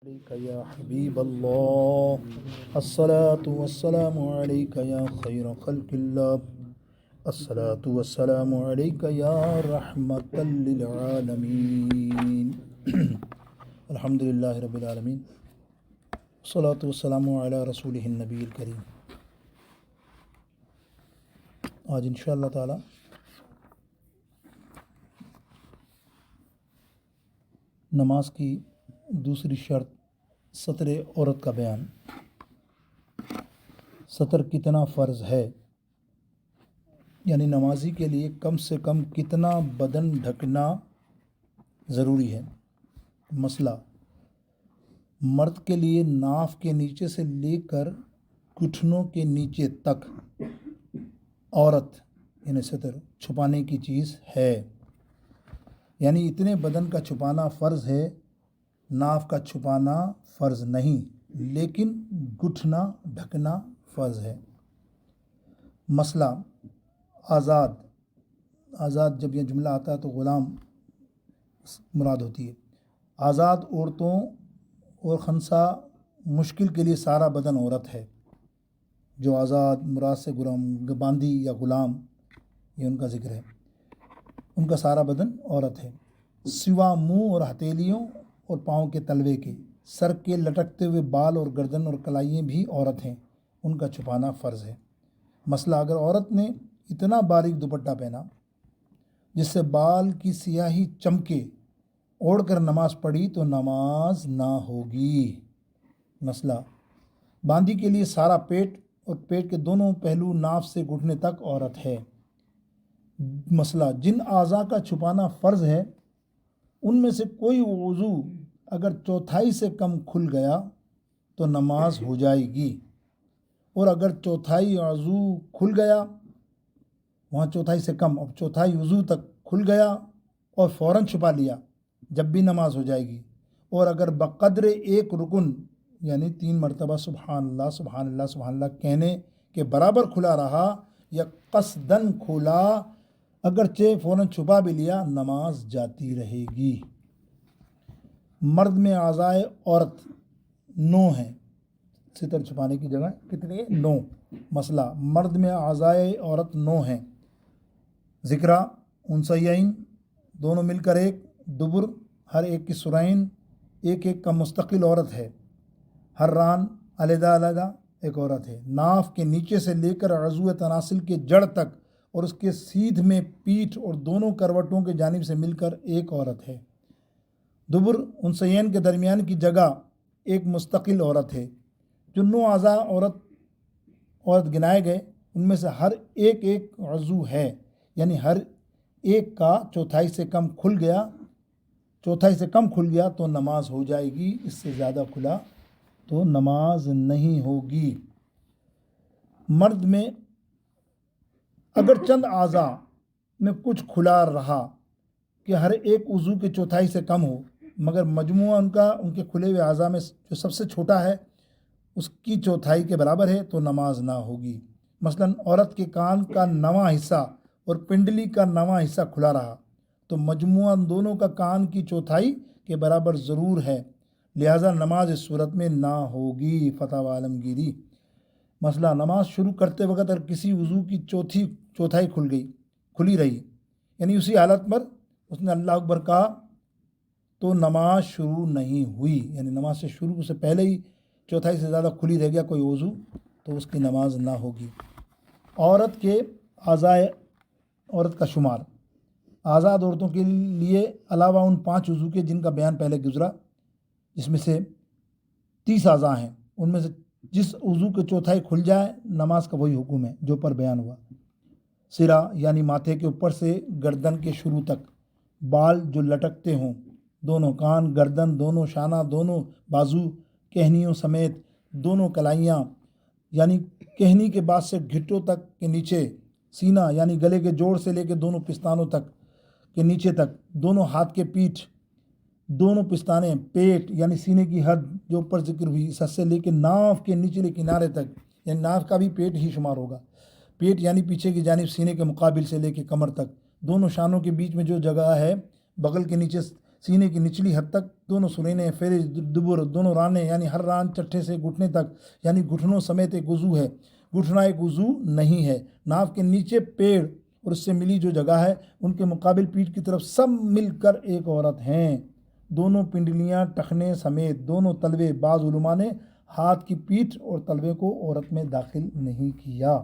عليك يا حبيب الله الصلاة والسلام عليك يا خير خلق الله الصلاة والسلام عليك يا رحمة للعالمين الحمد لله رب العالمين الصلاة والسلام على رسوله النبي الكريم. آج انشاءاللہ تعالی نماز کی دوسری شرط ستر عورت کا بیان. ستر کتنا فرض ہے، یعنی نمازی کے لیے کم سے کم کتنا بدن ڈھکنا ضروری ہے. مسئلہ: مرد کے لیے ناف کے نیچے سے لے کر گھٹنوں کے نیچے تک عورت یعنی ستر چھپانے کی چیز ہے، یعنی اتنے بدن کا چھپانا فرض ہے، ناف کا چھپانا فرض نہیں، لیکن گھٹنا ڈھکنا فرض ہے. مسئلہ: آزاد جب یہ جملہ آتا ہے تو غلام مراد ہوتی ہے. آزاد عورتوں اور خنثی مشکل کے لیے سارا بدن عورت ہے. جو آزاد مراد سے غلام باندی یا غلام، یہ ان کا ذکر ہے، ان کا سارا بدن عورت ہے سوا منہ اور ہتھیلیوں اور پاؤں کے تلوے کے. سر کے لٹکتے ہوئے بال اور گردن اور کلائیاں بھی عورت ہیں، ان کا چھپانا فرض ہے. مسئلہ: اگر عورت نے اتنا باریک دوپٹہ پہنا جس سے بال کی سیاہی چمکے، اوڑھ کر نماز پڑھی تو نماز نہ ہوگی. مسئلہ: باندی کے لیے سارا پیٹ اور پیٹ کے دونوں پہلو ناف سے گھٹنے تک عورت ہے. مسئلہ: جن اعضاء کا چھپانا فرض ہے ان میں سے کوئی عضو اگر چوتھائی سے کم کھل گیا تو نماز ہو جائے گی، اور اگر چوتھائی عضو کھل گیا، وہاں چوتھائی سے کم، اب چوتھائی عضو تک کھل گیا اور فوراً چھپا لیا، جب بھی نماز ہو جائے گی. اور اگر بقدر ایک رکن یعنی 3 مرتبہ سبحان اللہ سبحان اللہ سبحان اللہ کہنے کے برابر کھلا رہا یا قصدن کھولا، اگرچہ فوراً چھپا بھی لیا، نماز جاتی رہے گی. مرد میں اعضائے عورت 9 ہیں، ستر چھپانے کی جگہ کتنی ہے؟ 9. مسئلہ: مرد میں اعضائے عورت 9 ہیں. ذکرہ انثیین دونوں مل کر ایک، دبر ہر ایک کی سرائن ایک ایک کا مستقل عورت ہے، ہر ران علیحدہ علیحدہ ایک عورت ہے. ناف کے نیچے سے لے کر عضو تناسل کے جڑ تک اور اس کے سیدھ میں پیٹھ اور دونوں کروٹوں کے جانب سے مل کر ایک عورت ہے. دبر انثیین کے درمیان کی جگہ ایک مستقل عورت ہے. جو 9 اعضاء عورت گنائے گئے ان میں سے ہر ایک عضو ہے، یعنی ہر ایک کا چوتھائی سے کم کھل گیا تو نماز ہو جائے گی، اس سے زیادہ کھلا تو نماز نہیں ہوگی. مرد میں اگر چند اعضاء میں کچھ کھلا رہا کہ ہر ایک عضو کے چوتھائی سے کم ہو، مگر مجموعہ ان کے کھلے ہوئے اعضاء میں جو سب سے چھوٹا ہے اس کی چوتھائی کے برابر ہے تو نماز نہ ہوگی. مثلا عورت کے کان کا 9واں حصہ اور پنڈلی کا 9واں حصہ کھلا رہا تو مجموعہ دونوں کا کان کی چوتھائی کے برابر ضرور ہے، لہذا نماز اس صورت میں نہ ہوگی. فتاوی عالمگیری. مسئلہ: نماز شروع کرتے وقت اگر کسی عضو کی چوتھائی کھلی رہی، یعنی اسی حالت پر اس نے اللہ اکبر کہا تو نماز شروع نہیں ہوئی، یعنی نماز سے شروع سے پہلے ہی چوتھائی سے زیادہ کھلی رہ گیا کوئی عضو تو اس کی نماز نہ ہوگی. عورت کے اعضائے عورت کا شمار. آزاد عورتوں کے لیے علاوہ ان 5 عضو کے جن کا بیان پہلے گزرا، جس میں سے 30 اعضاء ہیں، ان میں سے جس عضو کے چوتھائی کھل جائے نماز کا وہی حکم ہے جو پر بیان ہوا. سرا یعنی ماتھے کے اوپر سے گردن کے شروع تک، بال جو لٹکتے ہوں، دونوں کان، گردن، دونوں شانہ، دونوں بازو، کہنیوں سمیت دونوں کلائیاں، یعنی کہنی کے بعد سے گھٹوں تک کے نیچے، سینہ یعنی گلے کے جوڑ سے لے کے دونوں پستانوں تک کے نیچے تک، دونوں ہاتھ کے پیٹھ، دونوں پستانے، پیٹ یعنی سینے کی حد جو اوپر ذکر ہوئی، اس حد سے لے کے ناف کے نچلے کنارے تک، یعنی ناف کا بھی پیٹ ہی شمار ہوگا، پیٹ یعنی پیچھے کی جانب سینے کے مقابل سے لے کے کمر تک، دونوں شانوں کے بیچ میں جو جگہ ہے، بغل کے نیچے سینے کی نچلی حد تک، دونوں سرینے، فرج، دبر، دونوں رانے، یعنی ہر ران چٹھے سے گھٹنے تک، یعنی گھٹنوں سمیت ایک وضو ہے، گھٹنا ایک وضو نہیں ہے۔ ناف کے نیچے پیڑ اور اس سے ملی جو جگہ ہے، ان کے مقابل پیٹھ کی طرف سب مل کر ایک عورت ہیں۔ دونوں پنڈلیاں، ٹخنے سمیت دونوں تلوے، بعض علماء نے ہاتھ کی پیٹھ اور تلوے کو عورت میں داخل نہیں کیا۔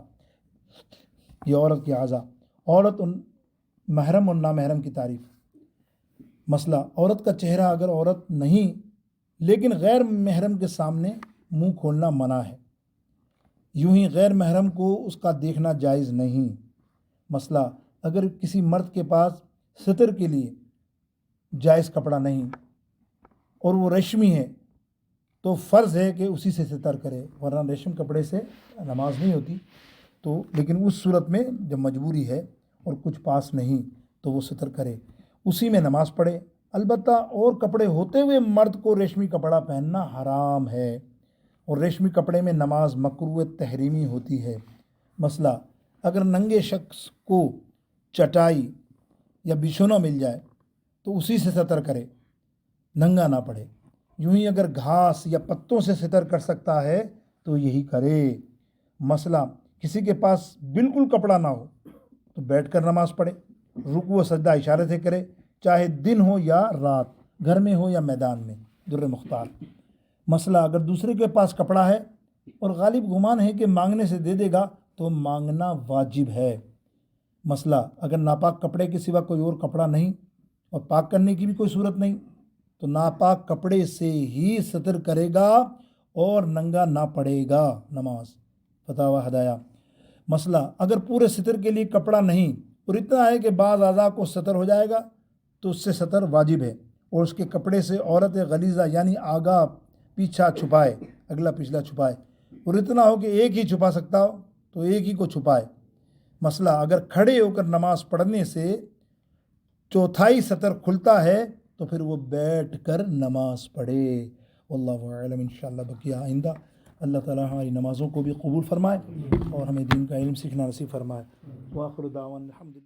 یہ عورت کے اعضاء، عورت محرم اور نامحرم کی تعریف۔ مسئلہ، عورت کا چہرہ اگر عورت نہیں لیکن غیر محرم کے سامنے منہ کھولنا منع ہے، یوں ہی غیر محرم کو اس کا دیکھنا جائز نہیں۔ مسئلہ، اگر کسی مرد کے پاس ستر کے لیے جائز کپڑا نہیں اور وہ ریشمی ہے تو فرض ہے کہ اسی سے ستر کرے، ورنہ ریشم کپڑے سے نماز نہیں ہوتی۔ تو لیکن اس صورت میں جب مجبوری ہے اور کچھ پاس نہیں تو وہ ستر کرے، اسی میں نماز پڑھے۔ البتہ اور کپڑے ہوتے ہوئے مرد کو ریشمی کپڑا پہننا حرام ہے، اور ریشمی کپڑے میں نماز مکروہ تحریمی ہوتی ہے۔ مسئلہ، اگر ننگے شخص کو چٹائی یا بچھونا مل جائے تو اسی سے ستر کرے، ننگا نہ پڑے۔ یوں ہی اگر گھاس یا پتوں سے ستر کر سکتا ہے تو یہی کرے۔ مسئلہ، کسی کے پاس بالکل کپڑا نہ ہو تو بیٹھ کر نماز پڑھے، رکوع و سجدہ اشارے سے کرے، چاہے دن ہو یا رات، گھر میں ہو یا میدان میں۔ در مختار۔ مسئلہ، اگر دوسرے کے پاس کپڑا ہے اور غالب گمان ہے کہ مانگنے سے دے دے گا تو مانگنا واجب ہے۔ مسئلہ، اگر ناپاک کپڑے کے سوا کوئی اور کپڑا نہیں اور پاک کرنے کی بھی کوئی صورت نہیں تو ناپاک کپڑے سے ہی ستر کرے گا اور ننگا نہ پڑے گا نماز۔ فتاوی ہدایہ۔ مسئلہ، اگر پورے ستر کے لیے کپڑا نہیں اور اتنا ہے کہ بعض اعضاء کو ستر ہو جائے گا تو اس سے ستر واجب ہے، اور اس کے کپڑے سے عورت غلیظہ یعنی آگا پیچھا چھپائے، اگلا پچھلا چھپائے، اور اتنا ہو کہ ایک ہی چھپا سکتا ہو تو ایک ہی کو چھپائے۔ مسئلہ، اگر کھڑے ہو کر نماز پڑھنے سے چوتھائی ستر کھلتا ہے تو پھر وہ بیٹھ کر نماز پڑھے۔ واللہ اعلم۔ انشاءاللہ بقیہ آئندہ۔ اللہ تعالیٰ ہماری نمازوں کو بھی قبول فرمائے اور ہمیں دین کا علم سیکھنا نصیب فرمائے۔ وآخر دعوانا الحمدللہ۔